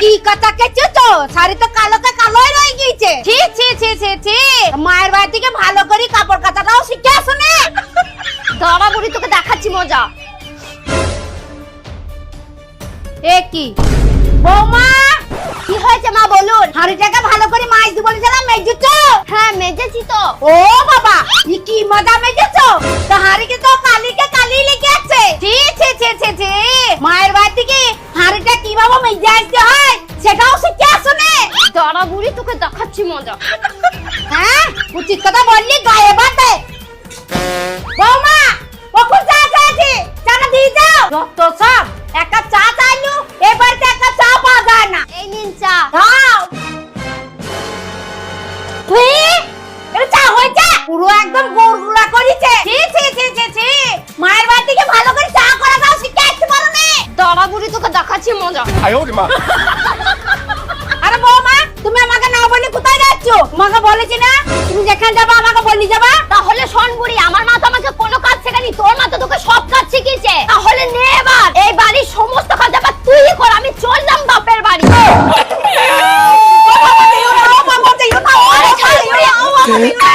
কি কথা কেছো তো শাড়ি তো কালোকে কালোই রয়ে গিয়েছে। ছি ছি ছি ছি ছি, মায়ের বাড়ি থেকে ভালো করে কাপড় কাচাটাও শিখে আসুনে। দাঁড়া বুড়ি, তোকে দেখাচ্ছি মজা। এ কি বৌমা, কি হয়েছে মা বলুন? হাড়িটাকে ভালো করে মাছ দি বলেছিলাম, মেজেছো? হ্যাঁ মেজেছি তো। ও বাবা, ই কি মজা মেজেছো? তো হাড়িকে তো কালিকে কালি লেগে আছে। ছি ছি ছি ছি ছি, মায়ের বাড়ি থেকে হাড়িটা কিভাবে মেজে আসতে হয় সেটাও শিখে আসুনে। দাঁড়া বুড়ি, তোকে দেখাচ্ছি মজা। হ্যাঁ, উচিত কথা বললি গায়ে বাঁধে। বৌমা, কখন চা চাইছি, চাটা দিয়ে যাও। যত সব, এক কাপ চা চাইলু, এবারে এক কাপ চা পাওয়া যায় না। এই নিন চা। দাও। তুই এটা চা হয়েছে? পুরো একদম গুড়গুড়া করেছে। ছি ছি ছি ছি ছি, মায়ের বাড়ি থেকে ভালো করে চা করা দাও শিখে আসতে পারো না। দাঁড়া বুড়ি, তোকে দেখাচ্ছি মজা। 哎呦我的妈！ আরে বৌমা, তুমি আমাকে না বলে কোথায় যাচ্ছ? তোমাকে বলেছি না তুমি যেখানে যাবে আমাকে বলি যাবা। তাহলে শোন বুড়ি, আমার মা তো আমাকে কোনো কাজ শেখায়নি, তোর মা তো তোকে সব কাজ শিখিয়েছে। তাহলে নে এবার এই বাড়ির সমস্ত কাজ আবার তুই কর, আমি চললাম বাপের বাড়ি। ও বাবা, দিও না, ও বাবা, দিও না, ও বাবা, দিও না, ও বাবা, দিও না।